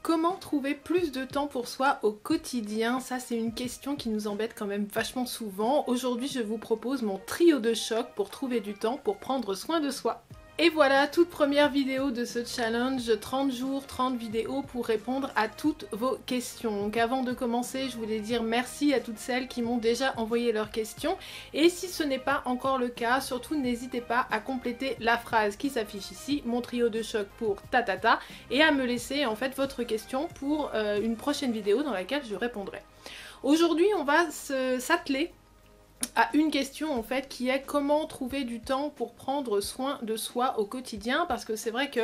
Comment trouver plus de temps pour soi au quotidien? Ça, c'est une question qui nous embête quand même vachement souvent. Aujourd'hui, je vous propose mon trio de choc pour trouver du temps pour prendre soin de soi. Et voilà, toute première vidéo de ce challenge, 30 jours, 30 vidéos pour répondre à toutes vos questions. Donc avant de commencer, je voulais dire merci à toutes celles qui m'ont déjà envoyé leurs questions. Et si ce n'est pas encore le cas, surtout n'hésitez pas à compléter la phrase qui s'affiche ici, mon trio de choc pour tatata, et à me laisser en fait votre question pour une prochaine vidéo dans laquelle je répondrai. Aujourd'hui, on va s'atteler à une question en fait qui est comment trouver du temps pour prendre soin de soi au quotidien, parce que c'est vrai que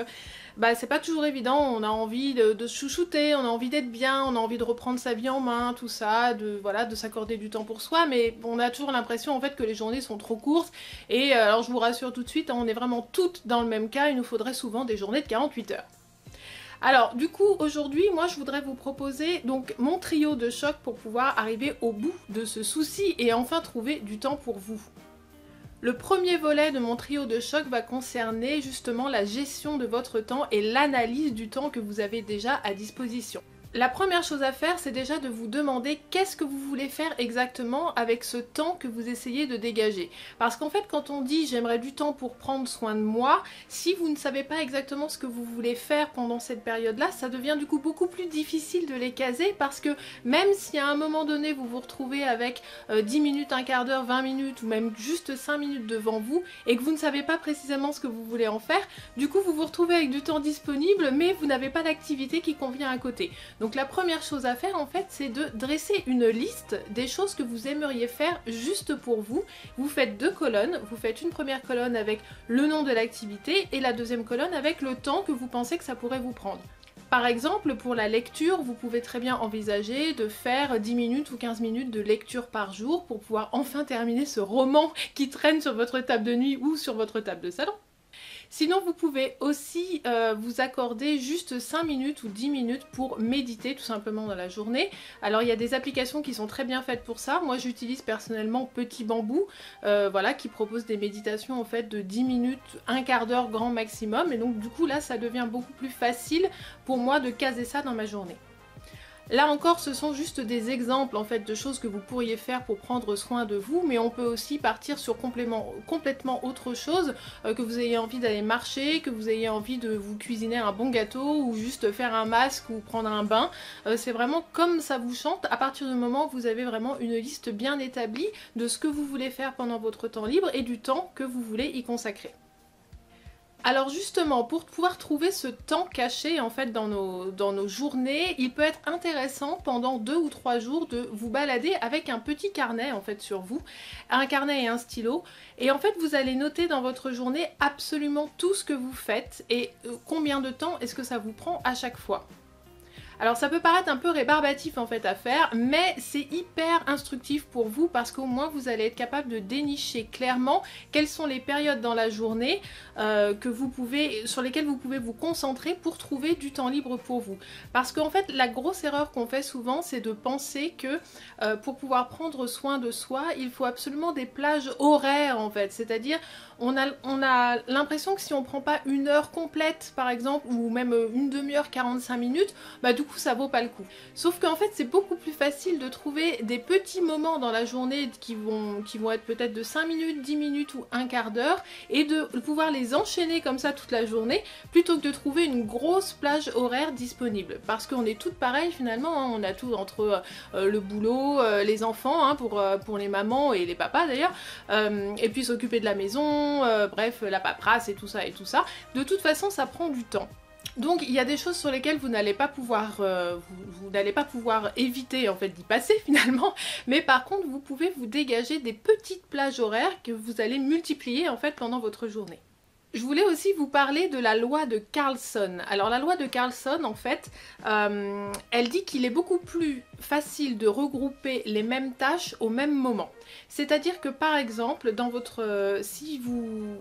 c'est pas toujours évident, on a envie de se chouchouter, on a envie d'être bien, on a envie de reprendre sa vie en main, tout ça, de s'accorder du temps pour soi, mais on a toujours l'impression en fait que les journées sont trop courtes et alors je vous rassure tout de suite, on est vraiment toutes dans le même cas, il nous faudrait souvent des journées de 48 heures. Alors du coup aujourd'hui moi je voudrais vous proposer donc mon trio de choc pour pouvoir arriver au bout de ce souci et enfin trouver du temps pour vous. Le premier volet de mon trio de choc va concerner justement la gestion de votre temps et l'analyse du temps que vous avez déjà à disposition. La première chose à faire, c'est déjà de vous demander qu'est-ce que vous voulez faire exactement avec ce temps que vous essayez de dégager. Parce qu'en fait, quand on dit j'aimerais du temps pour prendre soin de moi, si vous ne savez pas exactement ce que vous voulez faire pendant cette période-là, ça devient du coup beaucoup plus difficile de les caser parce que même si à un moment donné vous vous retrouvez avec 10 minutes, un quart d'heure, 20 minutes ou même juste 5 minutes devant vous et que vous ne savez pas précisément ce que vous voulez en faire, du coup vous vous retrouvez avec du temps disponible mais vous n'avez pas d'activité qui convient à côté. Donc la première chose à faire en fait c'est de dresser une liste des choses que vous aimeriez faire juste pour vous. Vous faites deux colonnes, vous faites une première colonne avec le nom de l'activité et la deuxième colonne avec le temps que vous pensez que ça pourrait vous prendre. Par exemple, pour la lecture, vous pouvez très bien envisager de faire 10 minutes ou 15 minutes de lecture par jour pour pouvoir enfin terminer ce roman qui traîne sur votre table de nuit ou sur votre table de salon. Sinon, vous pouvez aussi vous accorder juste 5 minutes ou 10 minutes pour méditer tout simplement dans la journée. Alors il y a des applications qui sont très bien faites pour ça. Moi j'utilise personnellement Petit Bambou, qui propose des méditations en fait de 10 minutes, un quart d'heure grand maximum. Et donc du coup là ça devient beaucoup plus facile pour moi de caser ça dans ma journée. Là encore, ce sont juste des exemples en fait de choses que vous pourriez faire pour prendre soin de vous, mais on peut aussi partir sur complètement autre chose, que vous ayez envie d'aller marcher, que vous ayez envie de vous cuisiner un bon gâteau ou juste faire un masque ou prendre un bain. C'est vraiment comme ça vous chante à partir du moment où vous avez vraiment une liste bien établie de ce que vous voulez faire pendant votre temps libre et du temps que vous voulez y consacrer. Alors justement, pour pouvoir trouver ce temps caché en fait dans nos journées, il peut être intéressant pendant 2 ou 3 jours de vous balader avec un petit carnet en fait sur vous, un carnet et un stylo, et en fait vous allez noter dans votre journée absolument tout ce que vous faites et combien de temps est-ce que ça vous prend à chaque fois. Alors ça peut paraître un peu rébarbatif en fait à faire, mais c'est hyper instructif pour vous parce qu'au moins vous allez être capable de dénicher clairement quelles sont les périodes dans la journée sur lesquelles vous pouvez vous concentrer pour trouver du temps libre pour vous. Parce qu'en fait la grosse erreur qu'on fait souvent c'est de penser que pour pouvoir prendre soin de soi il faut absolument des plages horaires en fait, c'est-à-dire on a l'impression que si on prend pas une heure complète par exemple ou même une demi-heure 45 minutes, du coup ça vaut pas le coup. Sauf qu'en fait c'est beaucoup plus facile de trouver des petits moments dans la journée qui vont être peut-être de 5 minutes, 10 minutes ou un quart d'heure et de pouvoir les enchaîner comme ça toute la journée plutôt que de trouver une grosse plage horaire disponible. Parce qu'on est toutes pareilles finalement, hein, on a tout entre le boulot, les enfants pour les mamans et les papas d'ailleurs, et puis s'occuper de la maison, bref la paperasse et tout ça. De toute façon ça prend du temps. Donc il y a des choses sur lesquelles vous n'allez pas pouvoir éviter en fait d'y passer finalement, mais par contre vous pouvez vous dégager des petites plages horaires que vous allez multiplier en fait pendant votre journée. Je voulais aussi vous parler de la loi de Carlson. Alors la loi de Carlson en fait, elle dit qu'il est beaucoup plus facile de regrouper les mêmes tâches au même moment. C'est-à-dire que par exemple, si vous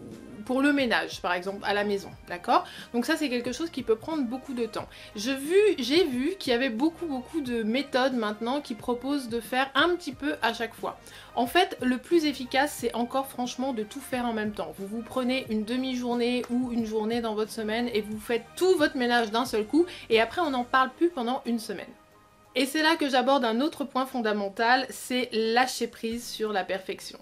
pour le ménage par exemple à la maison, d'accord? Donc ça c'est quelque chose qui peut prendre beaucoup de temps. J'ai vu qu'il y avait beaucoup de méthodes maintenant qui proposent de faire un petit peu à chaque fois. En fait, le plus efficace, c'est encore franchement de tout faire en même temps. Vous vous prenez une demi-journée ou une journée dans votre semaine et vous faites tout votre ménage d'un seul coup et après on n'en parle plus pendant une semaine. Et c'est là que j'aborde un autre point fondamental, c'est lâcher prise sur la perfection.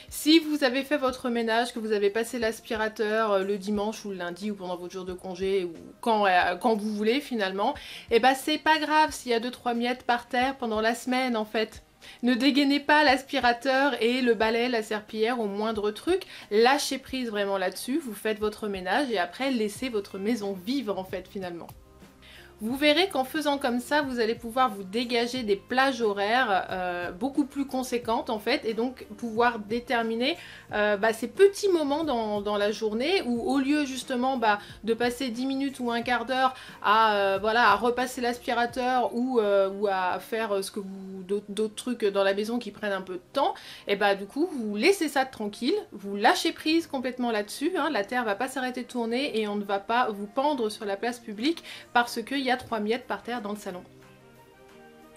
Si vous avez fait votre ménage, que vous avez passé l'aspirateur le dimanche ou le lundi ou pendant votre jour de congé ou quand vous voulez finalement, et bah c'est pas grave s'il y a 2-3 miettes par terre pendant la semaine en fait. Ne dégainez pas l'aspirateur et le balai, la serpillière au moindre truc, lâchez prise vraiment là-dessus, vous faites votre ménage et après laissez votre maison vivre en fait finalement. Vous verrez qu'en faisant comme ça, vous allez pouvoir vous dégager des plages horaires beaucoup plus conséquentes en fait et donc pouvoir déterminer ces petits moments dans la journée où au lieu justement de passer 10 minutes ou un quart d'heure à repasser l'aspirateur ou à faire d'autres trucs dans la maison qui prennent un peu de temps, et du coup vous laissez ça tranquille, vous lâchez prise complètement là-dessus, hein, la terre va pas s'arrêter de tourner et on ne va pas vous pendre sur la place publique parce qu'il y a 3 miettes par terre dans le salon.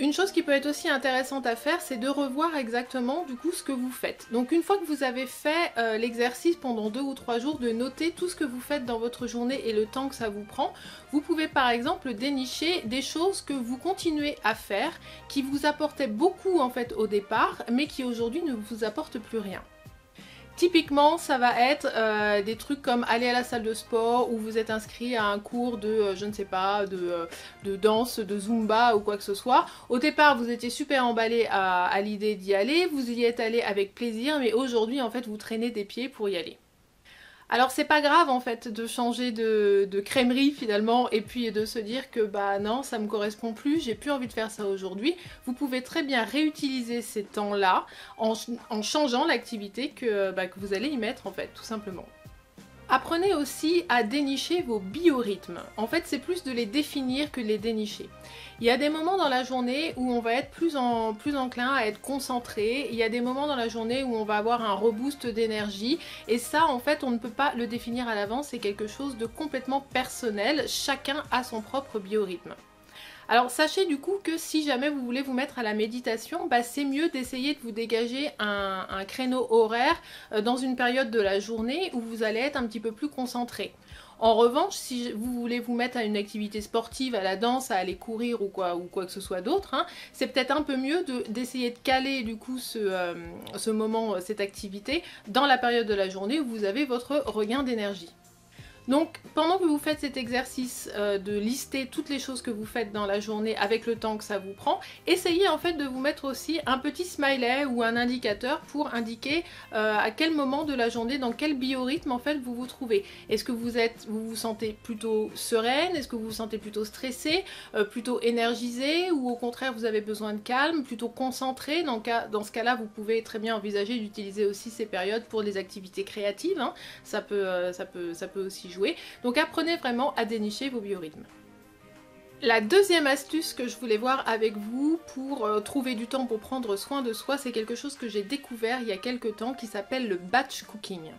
Une chose qui peut être aussi intéressante à faire, c'est de revoir exactement du coup ce que vous faites. Donc une fois que vous avez fait l'exercice pendant 2 ou 3 jours, de noter tout ce que vous faites dans votre journée et le temps que ça vous prend, vous pouvez par exemple dénicher des choses que vous continuez à faire, qui vous apportaient beaucoup en fait au départ, mais qui aujourd'hui ne vous apportent plus rien. Typiquement, ça va être des trucs comme aller à la salle de sport ou vous êtes inscrit à un cours de, je ne sais pas, de danse, de zumba ou quoi que ce soit. Au départ, vous étiez super emballé à l'idée d'y aller, vous y êtes allé avec plaisir, mais aujourd'hui, en fait, vous traînez des pieds pour y aller. Alors c'est pas grave en fait de changer de crèmerie finalement et puis de se dire que non ça me correspond plus, j'ai plus envie de faire ça aujourd'hui. Vous pouvez très bien réutiliser ces temps-là en changeant l'activité que vous allez y mettre en fait tout simplement. Apprenez aussi à dénicher vos biorhythmes. En fait, c'est plus de les définir que de les dénicher. Il y a des moments dans la journée où on va être plus enclin à être concentré. Il y a des moments dans la journée où on va avoir un reboost d'énergie. Et ça, en fait, on ne peut pas le définir à l'avance. C'est quelque chose de complètement personnel. Chacun a son propre biorhythme. Alors sachez du coup que si jamais vous voulez vous mettre à la méditation, c'est mieux d'essayer de vous dégager un créneau horaire dans une période de la journée où vous allez être un petit peu plus concentré. En revanche, si vous voulez vous mettre à une activité sportive, à la danse, à aller courir ou quoi que ce soit d'autre, hein, c'est peut-être un peu mieux d'essayer de caler du coup ce moment, cette activité, dans la période de la journée où vous avez votre regain d'énergie. Donc pendant que vous faites cet exercice de lister toutes les choses que vous faites dans la journée avec le temps que ça vous prend, essayez en fait de vous mettre aussi un petit smiley ou un indicateur pour indiquer à quel moment de la journée, dans quel biorhythme en fait vous vous trouvez. Est-ce que vous vous sentez plutôt sereine? Est-ce que vous vous sentez plutôt stressée, plutôt énergisée, ou au contraire vous avez besoin de calme, plutôt concentré? Dans ce cas-là, vous pouvez très bien envisager d'utiliser aussi ces périodes pour les activités créatives, hein. Ça peut aussi jouer. Donc apprenez vraiment à dénicher vos biorhythmes. La deuxième astuce que je voulais voir avec vous pour trouver du temps pour prendre soin de soi, c'est quelque chose que j'ai découvert il y a quelques temps qui s'appelle le batch cooking.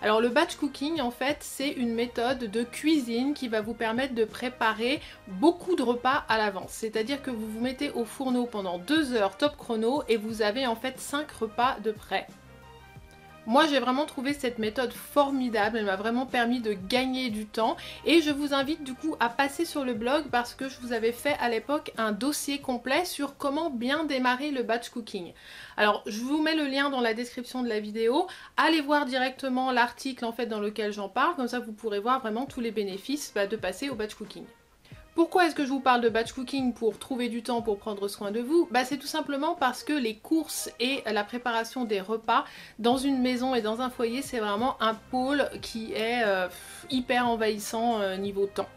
Alors le batch cooking en fait c'est une méthode de cuisine qui va vous permettre de préparer beaucoup de repas à l'avance. C'est-à-dire que vous vous mettez au fourneau pendant 2 heures top chrono et vous avez en fait 5 repas de prêt. Moi j'ai vraiment trouvé cette méthode formidable, elle m'a vraiment permis de gagner du temps et je vous invite du coup à passer sur le blog parce que je vous avais fait à l'époque un dossier complet sur comment bien démarrer le batch cooking. Alors je vous mets le lien dans la description de la vidéo, allez voir directement l'article en fait dans lequel j'en parle, comme ça vous pourrez voir vraiment tous les bénéfices de passer au batch cooking. Pourquoi est-ce que je vous parle de batch cooking pour trouver du temps pour prendre soin de vous? C'est tout simplement parce que les courses et la préparation des repas dans une maison et dans un foyer, c'est vraiment un pôle qui est hyper envahissant niveau temps.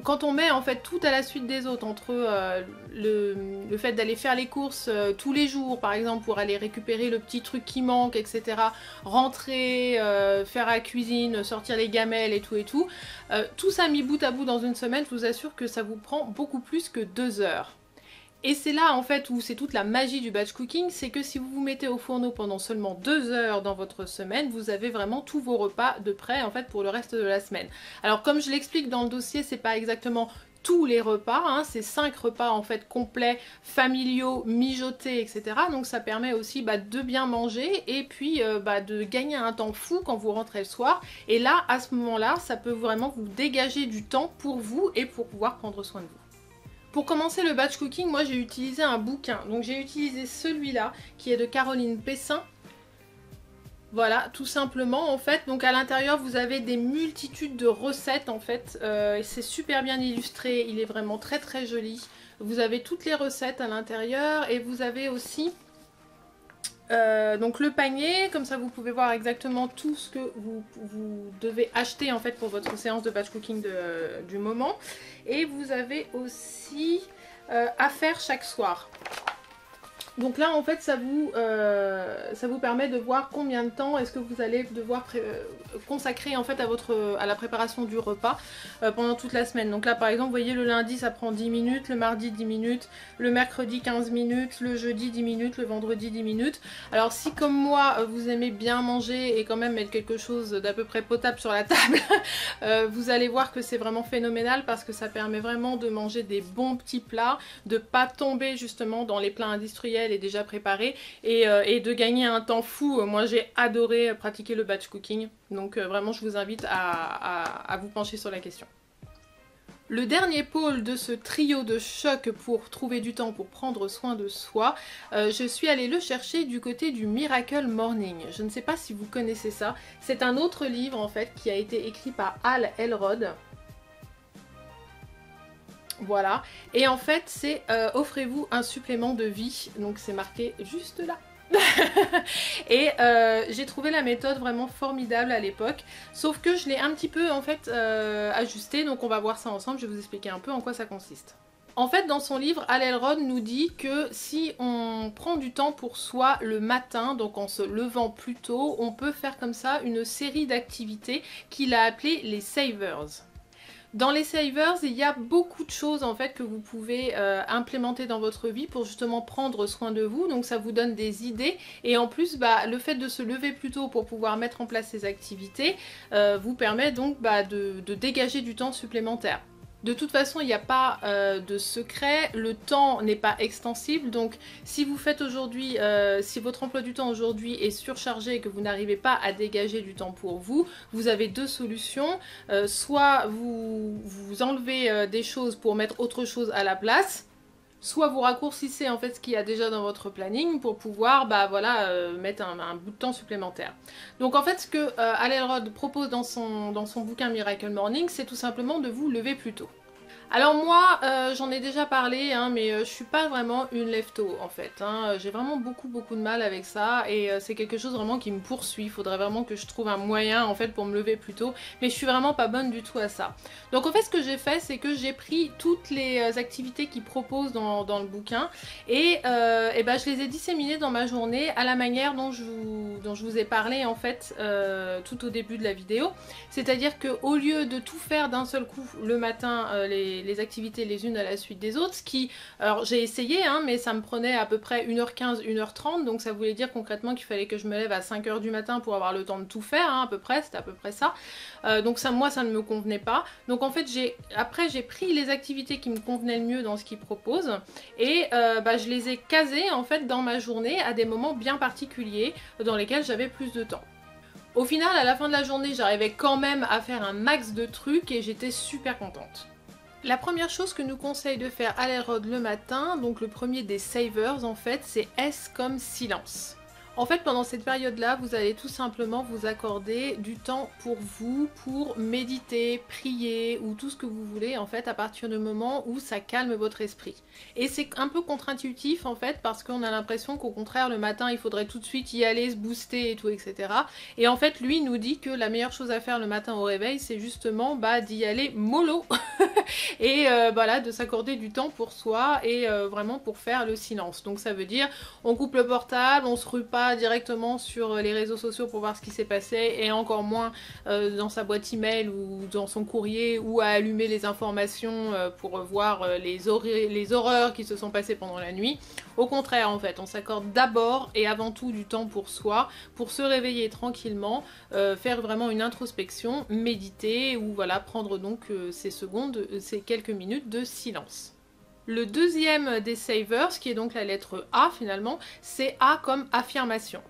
Quand on met en fait tout à la suite des autres, entre le fait d'aller faire les courses tous les jours par exemple pour aller récupérer le petit truc qui manque, etc., rentrer, faire la cuisine, sortir les gamelles et tout, tout ça mis bout à bout dans une semaine, je vous assure que ça vous prend beaucoup plus que 2 heures. Et c'est là en fait où c'est toute la magie du batch cooking, c'est que si vous vous mettez au fourneau pendant seulement 2 heures dans votre semaine, vous avez vraiment tous vos repas de prêt en fait pour le reste de la semaine. Alors comme je l'explique dans le dossier, c'est pas exactement tous les repas, hein, c'est 5 repas en fait complets, familiaux, mijotés, etc. Donc ça permet aussi de bien manger et puis de gagner un temps fou quand vous rentrez le soir. Et là, à ce moment-là, ça peut vraiment vous dégager du temps pour vous et pour pouvoir prendre soin de vous. Pour commencer le batch cooking, moi j'ai utilisé un bouquin. Donc j'ai utilisé celui-là qui est de Caroline Pessin. Voilà, tout simplement en fait. Donc à l'intérieur vous avez des multitudes de recettes en fait. C'est super bien illustré, il est vraiment très très joli. Vous avez toutes les recettes à l'intérieur et vous avez aussi donc le panier, comme ça vous pouvez voir exactement tout ce que vous devez acheter en fait pour votre séance de batch cooking du moment. Et vous avez aussi à faire chaque soir. Donc là en fait ça vous permet de voir combien de temps est-ce que vous allez devoir consacrer en fait à la préparation du repas pendant toute la semaine. Donc là par exemple vous voyez le lundi ça prend 10 minutes, le mardi 10 minutes, le mercredi 15 minutes, le jeudi 10 minutes, le vendredi 10 minutes. Alors si comme moi vous aimez bien manger et quand même mettre quelque chose d'à peu près potable sur la table, vous allez voir que c'est vraiment phénoménal parce que ça permet vraiment de manger des bons petits plats, de pas tomber justement dans les plats industriels est déjà préparé et de gagner un temps fou. Moi j'ai adoré pratiquer le batch cooking, donc vraiment je vous invite à vous pencher sur la question. Le dernier pôle de ce trio de choc pour trouver du temps pour prendre soin de soi, je suis allée le chercher du côté du Miracle Morning. Je ne sais pas si vous connaissez ça, c'est un autre livre en fait qui a été écrit par Hal Elrod. Voilà, et en fait c'est offrez-vous un supplément de vie, donc c'est marqué juste là. Et j'ai trouvé la méthode vraiment formidable à l'époque, sauf que je l'ai un petit peu en fait ajustée, donc on va voir ça ensemble, je vais vous expliquer un peu en quoi ça consiste. En fait dans son livre, Hal Elrod nous dit que si on prend du temps pour soi le matin, donc en se levant plus tôt, on peut faire comme ça une série d'activités qu'il a appelées les savers. Dans les savers, il y a beaucoup de choses en fait que vous pouvez implémenter dans votre vie pour justement prendre soin de vous. Donc ça vous donne des idées et en plus le fait de se lever plus tôt pour pouvoir mettre en place ces activités vous permet donc de dégager du temps supplémentaire. De toute façon, il n'y a pas de secret, le temps n'est pas extensible, donc si vous faites aujourd'hui, si votre emploi du temps aujourd'hui est surchargé et que vous n'arrivez pas à dégager du temps pour vous, vous avez deux solutions, soit vous enlevez des choses pour mettre autre chose à la place, soit vous raccourcissez en fait ce qu'il y a déjà dans votre planning pour pouvoir mettre un bout de temps supplémentaire. Donc en fait ce que Hal Elrod propose dans son bouquin Miracle Morning, c'est tout simplement de vous lever plus tôt. Alors moi, j'en ai déjà parlé, hein, mais je suis pas vraiment une lève-tôt en fait. Hein. J'ai vraiment beaucoup de mal avec ça et c'est quelque chose vraiment qui me poursuit. Il faudrait vraiment que je trouve un moyen en fait pour me lever plus tôt, mais je suis vraiment pas bonne du tout à ça. Donc en fait ce que j'ai fait, c'est que j'ai pris toutes les activités qu'il propose dans le bouquin et je les ai disséminées dans ma journée à la manière dont je vous ai parlé en fait tout au début de la vidéo. C'est-à-dire qu'au lieu de tout faire d'un seul coup le matin, les activités les unes à la suite des autres, ce qui, alors j'ai essayé hein, mais ça me prenait à peu près 1h15, 1h30, donc ça voulait dire concrètement qu'il fallait que je me lève à 5h du matin pour avoir le temps de tout faire, hein, à peu près, c'était à peu près ça. Donc ça, moi ça ne me convenait pas. Donc en fait après j'ai pris les activités qui me convenaient le mieux dans ce qu'il propose et je les ai casées en fait dans ma journée à des moments bien particuliers dans lesquels j'avais plus de temps. Au final, à la fin de la journée, j'arrivais quand même à faire un max de trucs et j'étais super contente. La première chose que nous conseille de faire Hal Elrod le matin, donc le premier des savers en fait, c'est S comme silence. En fait, pendant cette période-là, vous allez tout simplement vous accorder du temps pour vous, pour méditer, prier ou tout ce que vous voulez en fait à partir du moment où ça calme votre esprit. Et c'est un peu contre-intuitif en fait parce qu'on a l'impression qu'au contraire le matin il faudrait tout de suite y aller, se booster et tout etc. Et en fait lui nous dit que la meilleure chose à faire le matin au réveil c'est justement d'y aller mollo et de s'accorder du temps pour soi et vraiment pour faire le silence. Donc ça veut dire on coupe le portable, on se rue pas, pas directement sur les réseaux sociaux pour voir ce qui s'est passé, et encore moins dans sa boîte email ou dans son courrier, ou à allumer les informations pour voir les horreurs qui se sont passées pendant la nuit. Au contraire, en fait, on s'accorde d'abord et avant tout du temps pour soi, pour se réveiller tranquillement, faire vraiment une introspection, méditer, ou voilà, prendre donc ces quelques minutes de silence. Le deuxième des savers, qui est donc la lettre A finalement, c'est A comme affirmation.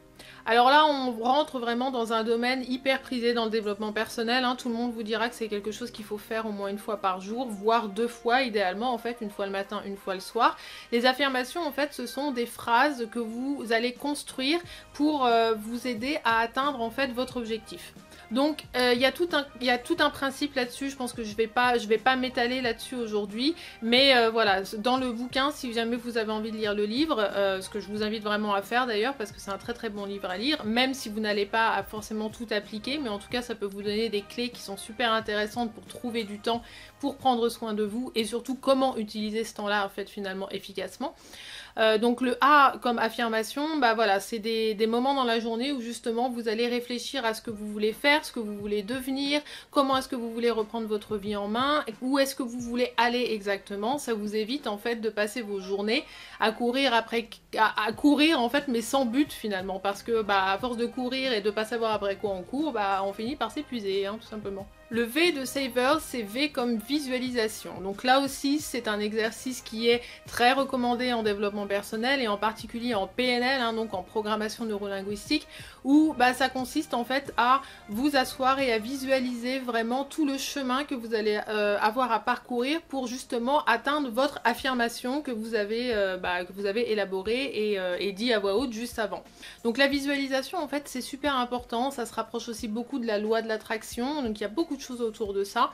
Alors là, on rentre vraiment dans un domaine hyper prisé dans le développement personnel, hein. Tout le monde vous dira que c'est quelque chose qu'il faut faire au moins une fois par jour, voire 2 fois idéalement, en fait, une fois le matin, une fois le soir. Les affirmations, en fait, ce sont des phrases que vous allez construire pour vous aider à atteindre, en fait, votre objectif. Donc il y a tout un principe là-dessus, je pense que je vais pas m'étaler là-dessus aujourd'hui, mais voilà, dans le bouquin, si jamais vous avez envie de lire le livre, ce que je vous invite vraiment à faire d'ailleurs, parce que c'est un très très bon livre à lire, même si vous n'allez pas forcément tout appliquer, mais en tout cas ça peut vous donner des clés qui sont super intéressantes pour trouver du temps, pour prendre soin de vous, et surtout comment utiliser ce temps-là en fait finalement efficacement. Donc le A comme affirmation, bah voilà, c'est des moments dans la journée où justement vous allez réfléchir à ce que vous voulez faire, ce que vous voulez devenir, comment est-ce que vous voulez reprendre votre vie en main, où est-ce que vous voulez aller exactement. Ça vous évite en fait de passer vos journées à courir à courir en fait, mais sans but finalement, parce que bah à force de courir et de pas savoir après quoi on court, bah on finit par s'épuiser, hein, tout simplement. Le V de Savers, c'est V comme visualisation. Donc là aussi, c'est un exercice qui est très recommandé en développement personnel et en particulier en PNL, hein, donc en programmation neurolinguistique, où bah, ça consiste en fait à vous asseoir et à visualiser vraiment tout le chemin que vous allez avoir à parcourir pour justement atteindre votre affirmation que vous avez élaborée et dit à voix haute juste avant. Donc la visualisation, en fait, c'est super important. Ça se rapproche aussi beaucoup de la loi de l'attraction, donc il y a beaucoup de choses autour de ça.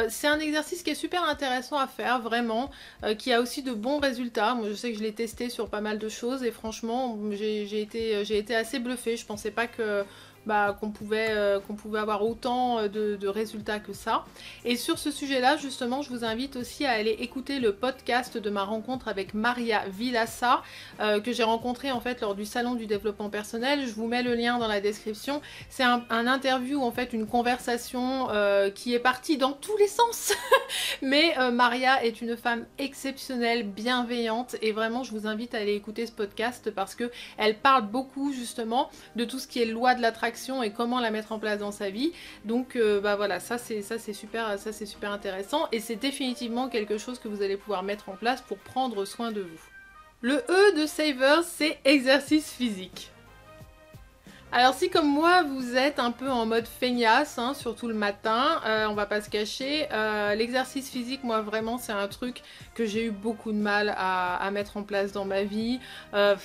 C'est un exercice qui est super intéressant à faire, vraiment, qui a aussi de bons résultats. Moi je sais que je l'ai testé sur pas mal de choses et franchement j'ai été assez bluffée. Je pensais pas qu'on pouvait avoir autant de résultats que ça. Et sur ce sujet-là, justement, je vous invite aussi à aller écouter le podcast de ma rencontre avec Maria Villassa, que j'ai rencontré en fait lors du salon du développement personnel. Je vous mets le lien dans la description. C'est un interview, en fait, une conversation qui est partie dans tous les sens. Mais Maria est une femme exceptionnelle, bienveillante, et vraiment je vous invite à aller écouter ce podcast parce que elle parle beaucoup justement de tout ce qui est loi de l'attraction et comment la mettre en place dans sa vie. Donc bah voilà, ça c'est super intéressant et c'est définitivement quelque chose que vous allez pouvoir mettre en place pour prendre soin de vous. Le E de Savers, c'est exercice physique. Alors si comme moi vous êtes un peu en mode feignasse, hein, surtout le matin, on va pas se cacher, l'exercice physique, moi vraiment c'est un truc que j'ai eu beaucoup de mal à mettre en place dans ma vie.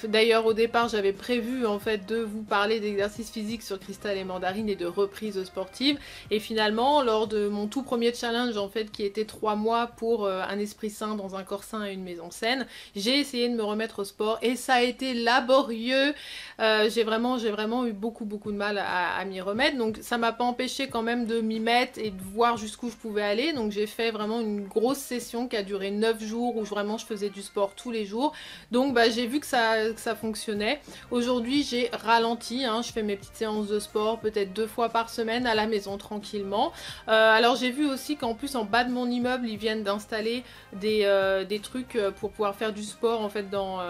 D'ailleurs au départ j'avais prévu en fait de vous parler d'exercice physique sur Cristal et Mandarine et de reprise sportive, et finalement lors de mon tout premier challenge en fait qui était 3 mois pour un esprit sain dans un corps sain et une maison saine, j'ai essayé de me remettre au sport et ça a été laborieux. J'ai vraiment eu beaucoup de mal à m'y remettre, donc ça m'a pas empêché quand même de m'y mettre et de voir jusqu'où je pouvais aller. Donc j'ai fait vraiment une grosse session qui a duré 9 jours où vraiment je faisais du sport tous les jours, donc bah, j'ai vu que ça fonctionnait. Aujourd'hui j'ai ralenti, hein, je fais mes petites séances de sport peut-être 2 fois par semaine à la maison tranquillement. Alors j'ai vu aussi qu'en plus en bas de mon immeuble ils viennent d'installer des trucs pour pouvoir faire du sport en fait dans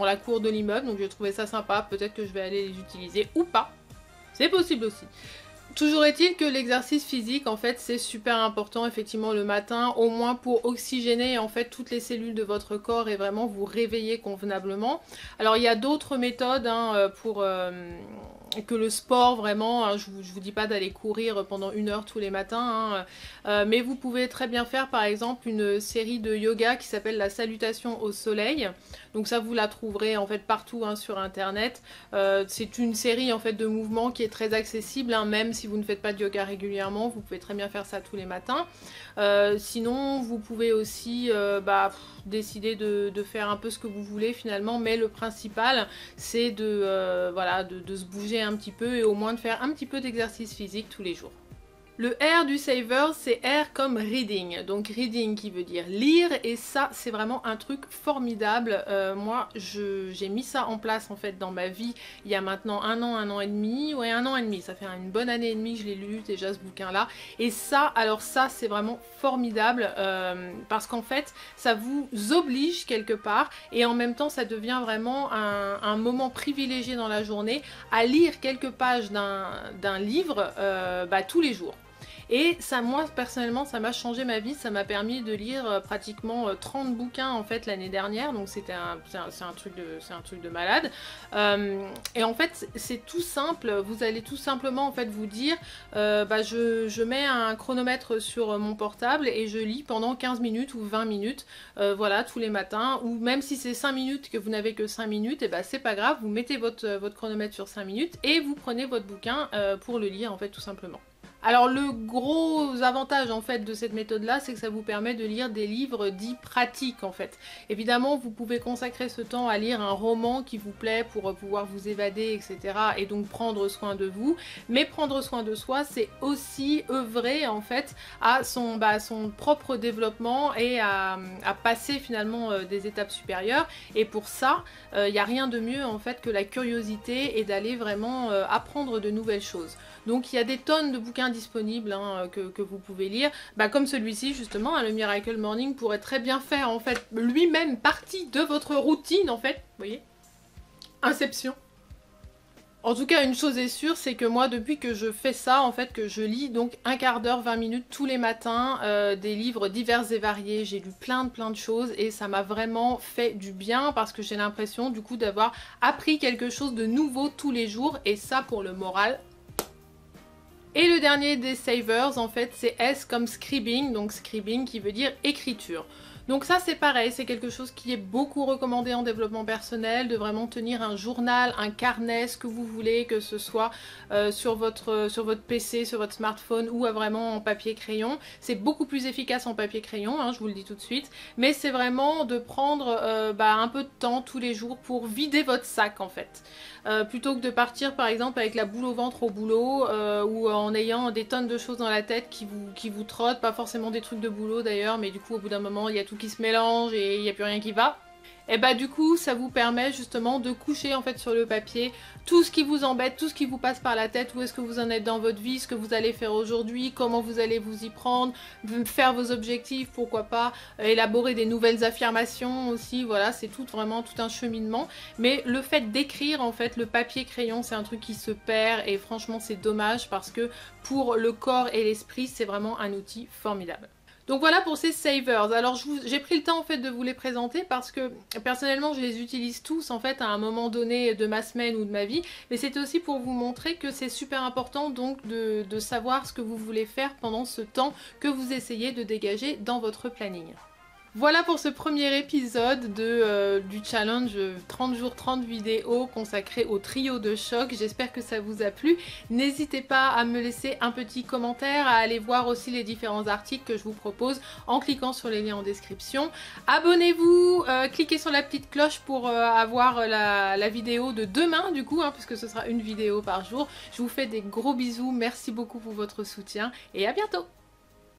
la cour de l'immeuble, donc j'ai trouvé ça sympa, peut-être que je vais aller les utiliser ou pas. C'est possible aussi. Toujours est-il que l'exercice physique, en fait, c'est super important, effectivement, le matin, au moins pour oxygéner, en fait, toutes les cellules de votre corps et vraiment vous réveiller convenablement. Alors, il y a d'autres méthodes, hein, pour que le sport, vraiment, hein, je vous dis pas d'aller courir pendant 1 heure tous les matins, hein, mais vous pouvez très bien faire, par exemple, une série de yoga qui s'appelle la salutation au soleil. Donc ça, vous la trouverez, en fait, partout, hein, sur Internet. C'est une série, en fait, de mouvements qui est très accessible, hein, même si vous ne faites pas de yoga régulièrement, vous pouvez très bien faire ça tous les matins. Sinon, vous pouvez aussi décider de faire un peu ce que vous voulez finalement, mais le principal, c'est de se bouger un petit peu et au moins de faire un petit peu d'exercice physique tous les jours. Le R du Saver, c'est R comme reading, donc reading qui veut dire lire, et ça c'est vraiment un truc formidable. Moi j'ai mis ça en place en fait dans ma vie il y a maintenant un an et demi, ouais 1 an et demi, ça fait une bonne année et demie que je l'ai lu déjà ce bouquin là, et ça, alors ça c'est vraiment formidable parce qu'en fait ça vous oblige quelque part, et en même temps ça devient vraiment un moment privilégié dans la journée à lire quelques pages d'un livre tous les jours. Et ça, moi personnellement, ça m'a changé ma vie, ça m'a permis de lire pratiquement 30 bouquins en fait l'année dernière, donc c'est un truc de malade. Et en fait c'est tout simple, vous allez tout simplement en fait vous dire je mets un chronomètre sur mon portable et je lis pendant 15 minutes ou 20 minutes, voilà, tous les matins, ou même si c'est 5 minutes que vous n'avez que 5 minutes, et c'est pas grave, vous mettez votre chronomètre sur 5 minutes et vous prenez votre bouquin pour le lire en fait tout simplement. Alors le gros avantage en fait de cette méthode là, c'est que ça vous permet de lire des livres dits pratiques en fait. Évidemment vous pouvez consacrer ce temps à lire un roman qui vous plaît pour pouvoir vous évader, etc. et donc prendre soin de vous, mais prendre soin de soi c'est aussi œuvrer en fait à son propre développement et à passer finalement des étapes supérieures, et pour ça il n'y a rien de mieux en fait que la curiosité et d'aller vraiment apprendre de nouvelles choses. Donc il y a des tonnes de bouquins disponibles que vous pouvez lire, comme celui-ci justement, le Miracle Morning pourrait très bien faire en fait lui-même partie de votre routine en fait, vous voyez, Inception. En tout cas, une chose est sûre, c'est que moi, depuis que je fais ça, en fait, que je lis donc 1/4 d'heure, 20 minutes tous les matins, des livres divers et variés, j'ai lu plein de choses et ça m'a vraiment fait du bien parce que j'ai l'impression du coup d'avoir appris quelque chose de nouveau tous les jours, et ça pour le moral. Et le dernier des savers, en fait, c'est S comme scribing, donc scribing qui veut dire écriture. Donc ça c'est pareil, c'est quelque chose qui est beaucoup recommandé en développement personnel, de vraiment tenir un journal, un carnet, ce que vous voulez, que ce soit sur votre PC, sur votre smartphone ou vraiment en papier crayon. C'est beaucoup plus efficace en papier crayon, je vous le dis tout de suite, mais c'est vraiment de prendre un peu de temps tous les jours pour vider votre sac en fait. Plutôt que de partir par exemple avec la boule au ventre au boulot ou en ayant des tonnes de choses dans la tête qui vous trottent, pas forcément des trucs de boulot d'ailleurs, mais du coup au bout d'un moment il y a tout qui se mélange et il n'y a plus rien qui va. Et du coup ça vous permet justement de coucher en fait sur le papier tout ce qui vous embête, tout ce qui vous passe par la tête, où est-ce que vous en êtes dans votre vie, ce que vous allez faire aujourd'hui, comment vous allez vous y prendre, faire vos objectifs, pourquoi pas, élaborer des nouvelles affirmations aussi, voilà, c'est vraiment tout un cheminement. Mais le fait d'écrire en fait, le papier crayon c'est un truc qui se perd et franchement c'est dommage parce que pour le corps et l'esprit c'est vraiment un outil formidable. Donc voilà pour ces savers. Alors j'ai pris le temps en fait de vous les présenter parce que personnellement je les utilise tous en fait à un moment donné de ma semaine ou de ma vie, mais c'était aussi pour vous montrer que c'est super important donc de savoir ce que vous voulez faire pendant ce temps que vous essayez de dégager dans votre planning. Voilà pour ce premier épisode du challenge 30 jours 30 vidéos consacré au trio de choc. J'espère que ça vous a plu. N'hésitez pas à me laisser un petit commentaire, à aller voir aussi les différents articles que je vous propose en cliquant sur les liens en description. Abonnez-vous, cliquez sur la petite cloche pour avoir la vidéo de demain du coup, puisque ce sera une vidéo par jour. Je vous fais des gros bisous, merci beaucoup pour votre soutien et à bientôt!